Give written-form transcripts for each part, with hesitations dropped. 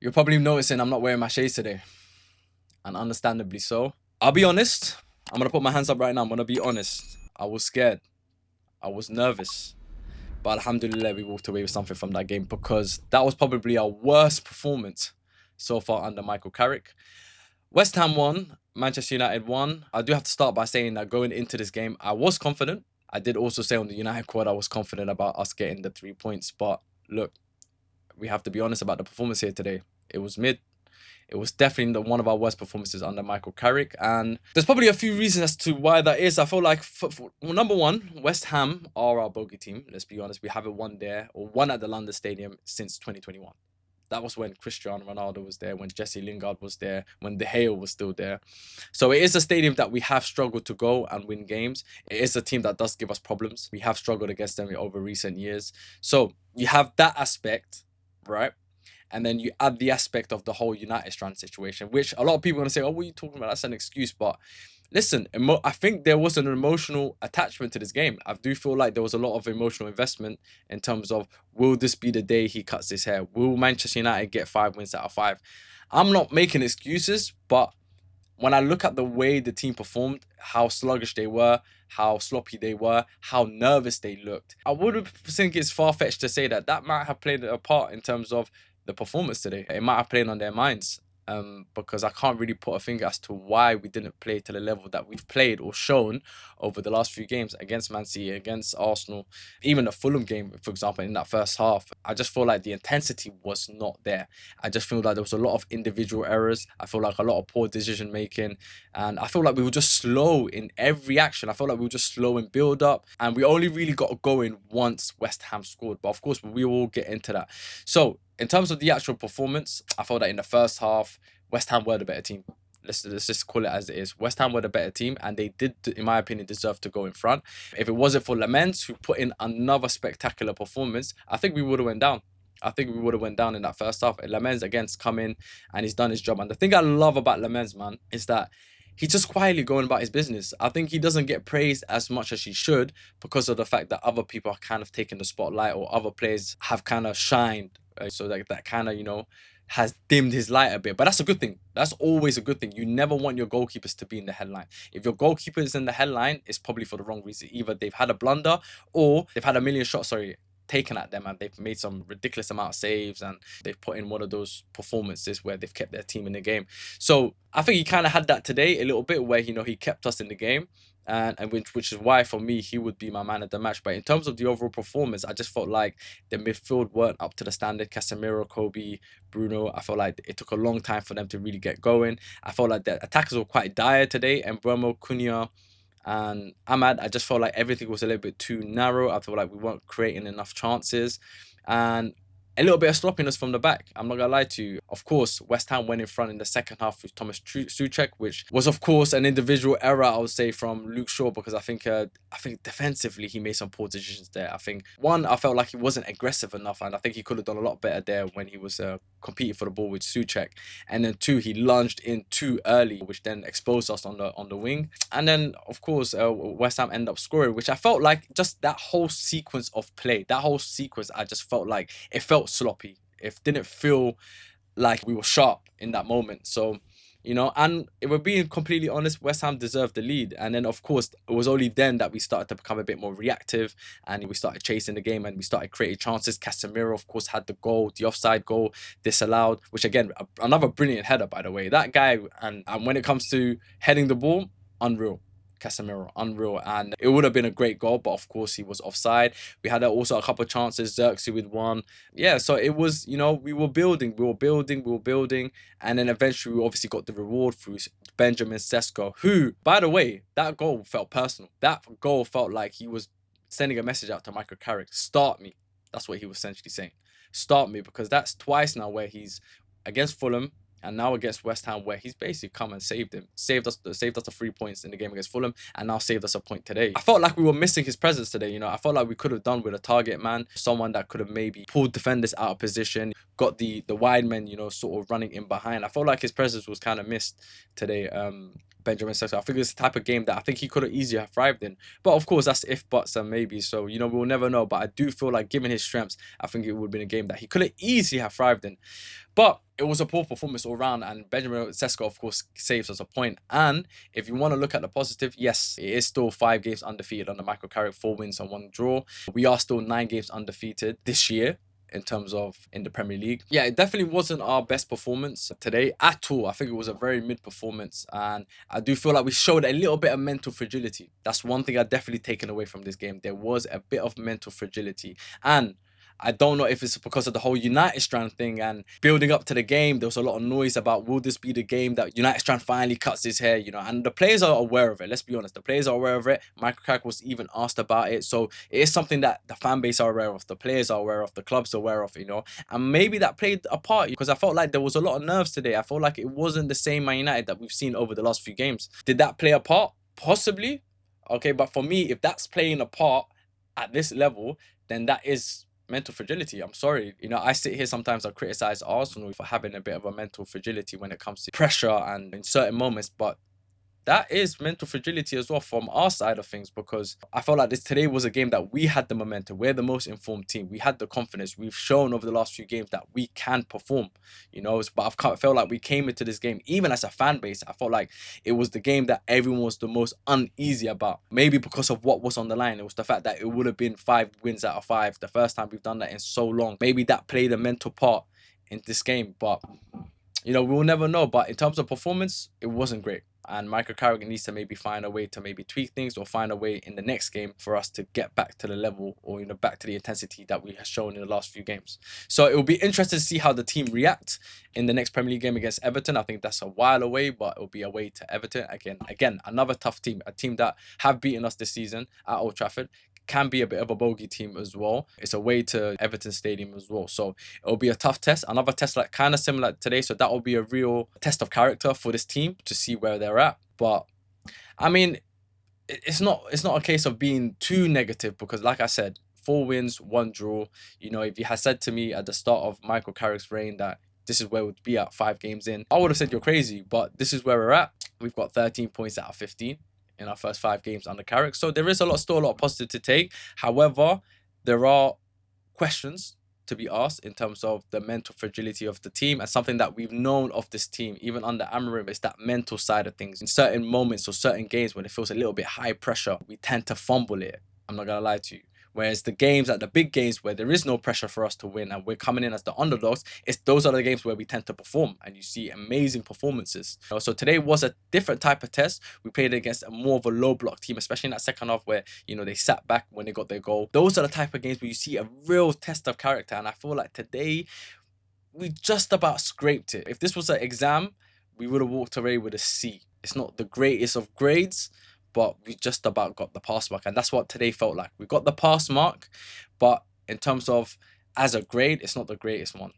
You're probably noticing I'm not wearing my shades today, and understandably so. I'll be honest. I'm gonna put my hands up right now. I'm gonna be honest. I was scared. I was nervous. But alhamdulillah, we walked away with something from that game because that was probably our worst performance so far under Michael Carrick. West Ham won. Manchester United won. I do have to start by saying that going into this game, I was confident. I did also say on the United quad, I was confident about us getting the 3 points. But look, we have to be honest about the performance here today. It was mid. It was definitely one of our worst performances under Michael Carrick. And there's probably a few reasons as to why that is. I feel like, well, number one, West Ham are our bogey team. Let's be honest. We haven't won there or won at the London Stadium since 2021. That was when Cristiano Ronaldo was there, when Jesse Lingard was there, when De Gea was still there. So it is a stadium that we have struggled to go and win games. It is a team that does give us problems. We have struggled against them over recent years. So you have that aspect, right? And then you add the aspect of the whole United strand situation, which a lot of people are going to say, oh, what are you talking about? That's an excuse. But listen, I think there was an emotional attachment to this game. I do feel like there was a lot of emotional investment in terms of, will this be the day he cuts his hair? Will Manchester United get 5 wins out of 5? I'm not making excuses, but when I look at the way the team performed, how sluggish they were, how sloppy they were, how nervous they looked, I would think it's far-fetched to say that that might have played a part in terms of the performance today. It might have played on their minds. Because I can't really put a finger as to why we didn't play to the level that we've played or shown over the last few games against Man City, against Arsenal, even the Fulham game, for example, in that first half. I just feel like the intensity was not there. I just feel like there was a lot of individual errors. I feel like a lot of poor decision making, and I feel like we were just slow in every action. I felt like we were just slow in build up, and we only really got going once West Ham scored. But of course, we will get into that. So in terms of the actual performance, I felt that in the first half, West Ham were the better team. Let's just call it as it is. West Ham were the better team, and they did, in my opinion, deserve to go in front. If it wasn't for Lamens, who put in another spectacular performance, I think we would have went down. I think we would have went down in that first half. Lamens again's come in and he's done his job. And the thing I love about Lamens, man, is that he's just quietly going about his business. I think he doesn't get praised as much as he should because of the fact that other people are kind of taking the spotlight or other players have kind of shined. So that kind of, has dimmed his light a bit. But that's a good thing. That's always a good thing. You never want your goalkeepers to be in the headline. If your goalkeeper is in the headline, it's probably for the wrong reason. Either they've had a blunder or they've had a million shots, taken at them, and they've made some ridiculous amount of saves, and they've put in one of those performances where they've kept their team in the game. So I think he kind of had that today a little bit where, he kept us in the game. And which is why for me he would be my man of the match. But in terms of the overall performance, I just felt like the midfield weren't up to the standard. Casemiro, Kobe, Bruno, I felt like it took a long time for them to really get going. I felt like the attackers were quite dire today, and Mbeumo, Cunha and Ahmad, I just felt like everything was a little bit too narrow. I felt like we weren't creating enough chances, and a little bit of sloppiness from the back. I'm not gonna lie to you. Of course, West Ham went in front in the second half with Thomas Soucek, which was of course an individual error, I would say, from Luke Shaw, because I think defensively he made some poor decisions there. I felt like he wasn't aggressive enough, and I think he could have done a lot better there when he was competing for the ball with Soucek. And then two, he lunged in too early, which then exposed us on the wing. And then of course West Ham ended up scoring, which I felt like just that whole sequence of play, I just felt like it felt sloppy. It didn't feel like we were sharp in that moment. So, and if we're being completely honest, West Ham deserved the lead. And then, of course, it was only then that we started to become a bit more reactive and we started chasing the game and we started creating chances. Casemiro, of course, had the goal, the offside goal disallowed, which again, another brilliant header, by the way. That guy, and when it comes to heading the ball, unreal. Casemiro, unreal, and it would have been a great goal, but of course he was offside. We had also a couple of chances, Xerxes with one. Yeah, so it was, we were building, and then eventually we obviously got the reward through Benjamin Sesko, who, by the way, that goal felt personal. That goal felt like he was sending a message out to Michael Carrick, start me. That's what he was essentially saying. Start me, because that's twice now where he's against Fulham, and now against West Ham, where he's basically come and saved us the 3 points in the game against Fulham, and now saved us a point today. I felt like we were missing his presence today. I felt like we could have done with a target man, someone that could have maybe pulled defenders out of position, got the wide men, sort of running in behind. I felt like his presence was kind of missed today. Benjamin Sesko. I think it's the type of game that I think he could have easily have thrived in. But of course, that's if, buts, and maybe. So, you know, we'll never know. But I do feel like, given his strengths, I think it would have been a game that he could have easily have thrived in. But it was a poor performance all round, and Benjamin Sesko, of course, saves us a point. And if you want to look at the positive, yes, it is still 5 games undefeated under Michael Carrick, 4 wins and 1 draw. We are still 9 games undefeated this year in terms of in the Premier League. Yeah, it definitely wasn't our best performance today at all. I think it was a very mid performance, and I do feel like we showed a little bit of mental fragility. That's one thing I've definitely taken away from this game. There was a bit of mental fragility, and I don't know if it's because of the whole United Strand thing and building up to the game. There was a lot of noise about, will this be the game that United Strand finally cuts his hair, you know, and the players are aware of it. Let's be honest, the players are aware of it. Michael Carrick was even asked about it. So it is something that the fan base are aware of, the players are aware of, the clubs are aware of, you know, and maybe that played a part, because I felt like there was a lot of nerves today. I felt like it wasn't the same Man United that we've seen over the last few games. Did that play a part? Possibly. Okay, but for me, if that's playing a part at this level, then that is mental fragility. I'm sorry. You know, I sit here sometimes, I criticize Arsenal for having a bit of a mental fragility when it comes to pressure and in certain moments, but that is mental fragility as well from our side of things, because I felt like today was a game that we had the momentum. We're the most informed team. We had the confidence. We've shown over the last few games that we can perform, you know. But I felt like we came into this game, even as a fan base, I felt like it was the game that everyone was the most uneasy about. Maybe because of what was on the line. It was the fact that it would have been 5 wins out of 5. The first time we've done that in so long. Maybe that played a mental part in this game. But, you know, we'll never know. But in terms of performance, it wasn't great. And Michael Carrick needs to maybe find a way to maybe tweak things, or find a way in the next game for us to get back to the level, or, you know, back to the intensity that we have shown in the last few games. So it will be interesting to see how the team react in the next Premier League game against Everton. I think that's a while away, but it will be away to Everton. Again, another tough team, a team that have beaten us this season at Old Trafford. Can be a bit of a bogey team as well. It's away to Everton Stadium as well. So it'll be a tough test. Another test like kind of similar to today. So that will be a real test of character for this team to see where they're at. But I mean, it's not a case of being too negative, because like I said, 4 wins, 1 draw. You know, if you had said to me at the start of Michael Carrick's reign that this is where we'd be at 5 games in, I would have said you're crazy. But this is where we're at. We've got 13 points out of 15. In our first 5 games under Carrick. So there is still a lot of positive to take. However, there are questions to be asked in terms of the mental fragility of the team, and something that we've known of this team, even under Amorim, is that mental side of things. In certain moments or certain games when it feels a little bit high pressure, we tend to fumble it. I'm not going to lie to you. Whereas the games, like the big games where there is no pressure for us to win and we're coming in as the underdogs, those are the games where we tend to perform and you see amazing performances. You know, so today was a different type of test. We played against a more of a low block team, especially in that second half where, you know, they sat back when they got their goal. Those are the type of games where you see a real test of character. And I feel like today we just about scraped it. If this was an exam, we would have walked away with a C. It's not the greatest of grades, but we just about got the pass mark. And that's what today felt like. We got the pass mark, but in terms of as a grade, it's not the greatest one.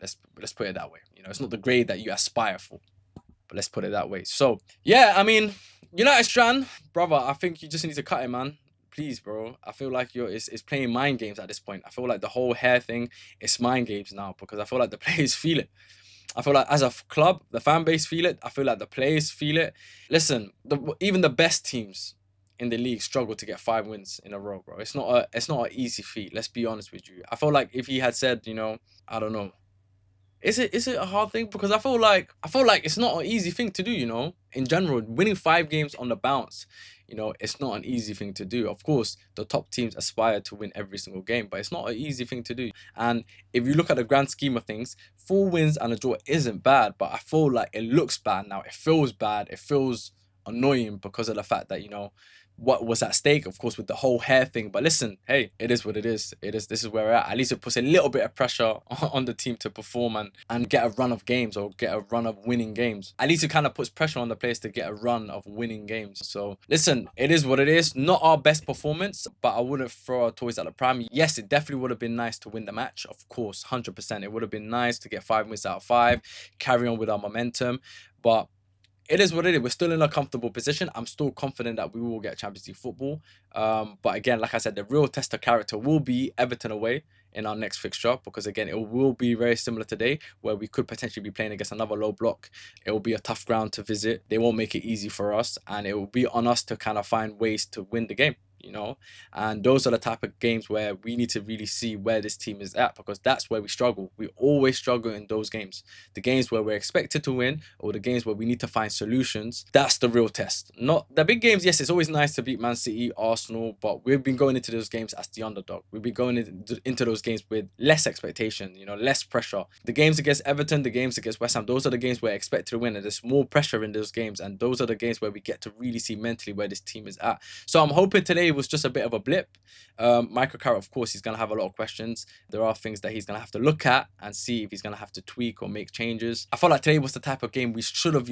Let's put it that way. You know, it's not the grade that you aspire for, but let's put it that way. So yeah, I mean, United Strand, brother, I think you just need to cut it, man. Please, bro. I feel like it's playing mind games at this point. I feel like the whole hair thing is mind games now, because I feel like the players feel it. I feel like as a club, the fan base feel it. I feel like the players feel it. Listen, even the best teams in the league struggle to get 5 wins in a row, bro. It's not an easy feat. Let's be honest with you. I feel like if he had said, you know, I don't know, is it a hard thing? Because I feel like it's not an easy thing to do, you know. In general, winning 5 games on the bounce, you know, it's not an easy thing to do. Of course, the top teams aspire to win every single game, but it's not an easy thing to do. And if you look at the grand scheme of things, 4 wins and a draw isn't bad, but I feel like it looks bad now. It feels bad. It feels annoying because of the fact that, you know, what was at stake, of course, with the whole hair thing. But listen, hey, it is what it is. This is where we're at. At least it puts a little bit of pressure on the team to perform and get a run of games, or get a run of winning games. At least it kind of puts pressure on the players to get a run of winning games. So listen, it is what it is. Not our best performance, but I wouldn't throw our toys at the pram. Yes, it definitely would have been nice to win the match. Of course, 100%. It would have been nice to get 5 wins out of 5, carry on with our momentum. But it is what it is. We're still in a comfortable position. I'm still confident that we will get Champions League football. But again, like I said, the real test of character will be Everton away in our next fixture, because again, it will be very similar today, where we could potentially be playing against another low block. It will be a tough ground to visit. They won't make it easy for us, and it will be on us to kind of find ways to win the game. And those are the type of games where we need to really see where this team is at, because that's where we struggle. We always struggle in those games, the games where we're expected to win, or the games where we need to find solutions. That's the real test, not the big games. Yes, it's always nice to beat Man City, Arsenal, but we've been going into those games as the underdog. We've been going into those games with less expectation, less pressure. The games against Everton, the games against West Ham, those are the games we're expected to win, and there's more pressure in those games, and those are the games where we get to really see mentally where this team is at. So I'm hoping today was just a bit of a blip. Michael Carrick, of course, he's going to have a lot of questions. There are things that he's going to have to look at and see if he's going to have to tweak or make changes. I felt like today was the type of game we should have,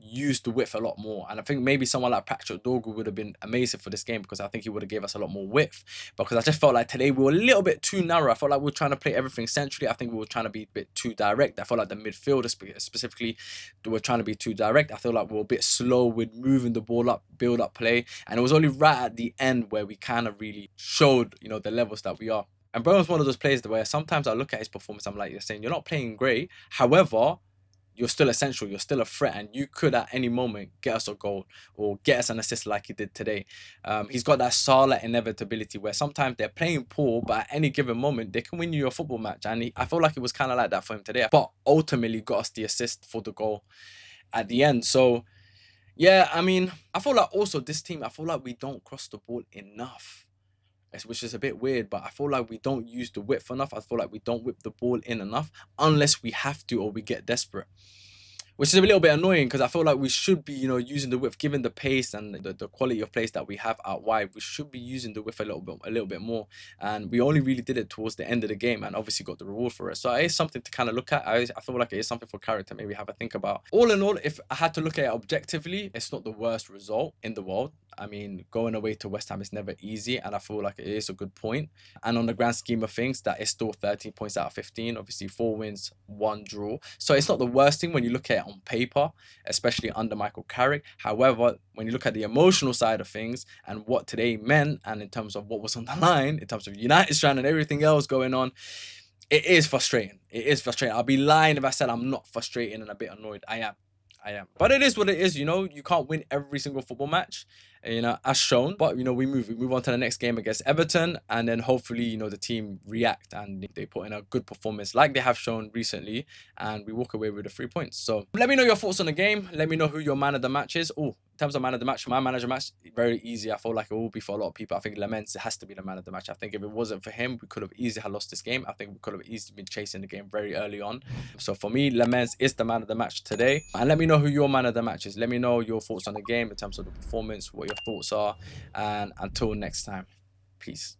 used the width a lot more. And I think maybe someone like Patrick Dorgu would have been amazing for this game, because I think he would have gave us a lot more width. Because I just felt like today we were a little bit too narrow. I felt like we were trying to play everything centrally. I think we were trying to be a bit too direct. I felt like the midfielders specifically were trying to be too direct. I feel like we were a bit slow with moving the ball up, build up play. And it was only right at the end where we kind of really showed, the levels that we are. And Brown's one of those players where sometimes I look at his performance, I'm like, you're saying you're not playing great. However, you're still essential. You're still a threat, and you could at any moment get us a goal or get us an assist like he did today. He's got that Salah inevitability where sometimes they're playing poor, but at any given moment they can win you a football match. And I feel like it was kind of like that for him today, but ultimately got us the assist for the goal at the end. So yeah, I mean, I feel like also this team, I feel like we don't cross the ball enough, which is a bit weird, but I feel like we don't use the width enough. I feel like we don't whip the ball in enough unless we have to or we get desperate, which is a little bit annoying, because I feel like we should be, using the width, given the pace and the quality of plays that we have out wide. We should be using the width a little bit more, and we only really did it towards the end of the game, and obviously got the reward for it. So it is something to kind of look at. I feel like it is something for character, maybe have a think about. All in all, if I had to look at it objectively, it's not the worst result in the world. I mean, going away to West Ham is never easy, and I feel like it is a good point. And on the grand scheme of things, that is still 13 points out of 15. Obviously, 4 wins, 1 draw. So it's not the worst thing when you look at it on paper, especially under Michael Carrick. However, when you look at the emotional side of things and what today meant, and in terms of what was on the line, in terms of United strand and everything else going on, it is frustrating. It is frustrating. I'll be lying if I said I'm not frustrated and a bit annoyed. I am. But it is what it is, you can't win every single football match, as shown. But, we move on to the next game against Everton, and then hopefully, the team react and they put in a good performance like they have shown recently, and we walk away with the 3 points. So let me know your thoughts on the game. Let me know who your man of the match is. Oh, in terms of man of the match, my man of the match, very easy. I feel like it will be for a lot of people. I think Lamens has to be the man of the match. I think if it wasn't for him, we could have easily lost this game. I think we could have easily been chasing the game very early on. So for me, Lamens is the man of the match today. And let me know who your man of the match is. Let me know your thoughts on the game in terms of the performance, what your thoughts are. And until next time, peace.